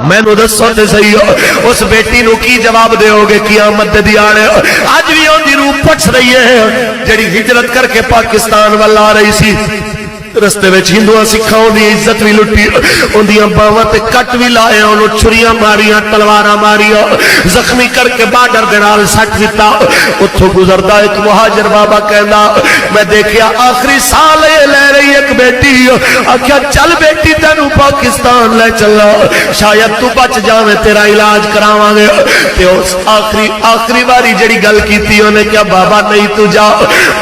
मैनू दसो ते सही उस बेटी नू की जवाब दोगे क़यामत दे दिहाड़े? अज भी उहदी रूह पुछ रही है जिहड़ी हिजरत करके पाकिस्तान वाल आ रही सी। रस्ते में हिंदुआ सिखा की इज्जत भी लुटी, उन्दियां बावां ते कट भी लाए, उन्होंने छुरियां मारिया, तलवारां मारिया, जख्मी करके बार्डर दे नाल सट दिता। उत्थों गुजरदा एक मुहाजिर बाबा कहना मैं देखिया आखिरी साल ले रही एक बेटी, आख्या चल बेटी तेनू पाकिस्तान ले चला, शायद तू बच जावे, तेरा इलाज करावांगे। ते उस आखिरी बारी जिहड़ी गल कीती उन्हें क्या बाबा नहीं तू जा,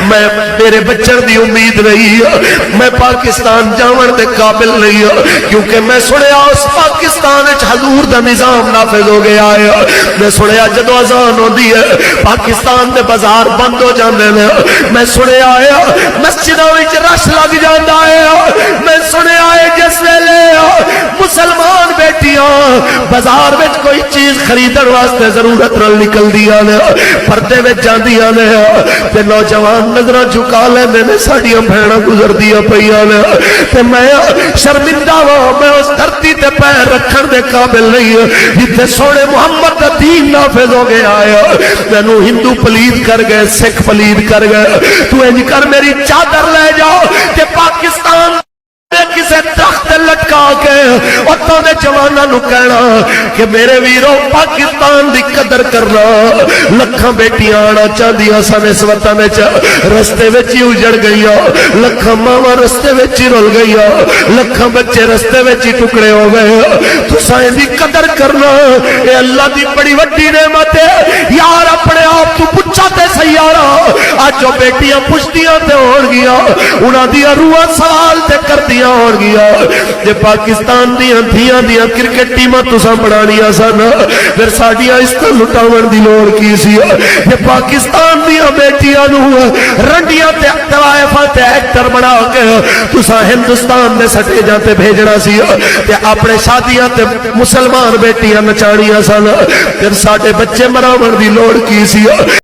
मैं मेरे बच्चन दी उम्मीद नहीं, मैं पाकिस्तान जावन दे काबिल नहीं हो, क्योंकि मैं सुनिया उस पाकिस्तान हजूर दा निजाम नाफिज हो गया है। मैं सुनिया जदों अजान होती है पाकिस्तान दे बाजार बंद हो जाते हैं। मैं सुनिया है मस्जिदों विच रश लग जाता है। मैं सुनिया है जिस वेले मुसलमान बेटियां बाजार विच कोई चीज खरीदण वास्ते जरूरत नाल निकलदियां ने, पर्दे विच जांदियां ने ते नौजवान नजरां झुका लैंदे ने, साडियां भैणां गुजरदियां पईयां ने ते मैं शर्मिंदा वा, मैं उस धरती ते पैर रखण दे काबिल नहीं जिथे सोने मुहम्मद दा दीन नाफिज हो गया है। तैनू हिंदू पलीद कर गए, सिख पलीद कर गए, तू इंज कर मेरी चादर ले जाओ ते पाकिस्तान किसी तख्त लटका के उत्तों के जवानों को कहना कि मेरे वीरों पाकिस्तान की कदर करना। लखां बेटियां आना चाहदियां सन इस वतन रस्ते में ही उजड़ गई, लखां मावां रस्ते में ही रुल गई, लखां बच्चे रस्ते में ही टुकड़े हो गए। तुसां इहदी कदर करना, ये अल्लाह की बड़ी वड्डी नेमत है यार। अपने आप तू पुछा ते सही यारा, अज वो बेटियां पुछदियां ते होणगियां, उन्हां दी रूहां सवाल ते करदियां हो गया। जे पाकिस्तान दियां धियां दियां क्रिकेट टीमां तुसां बनानियां सन, फिर साडियां इस लुटावन की लोड़ की सी? जे पाकिस्तान दियां बेटियां नू रंडियां ते तवायफां ते एक्टर बना के तुसां हिंदुस्तान दे सटेजां ते भेजना सी ते अपने शादियां ते मुसलमान बेटियां नचाणियां सन, फिर साडे बच्चे मरावन की लोड़ की सी?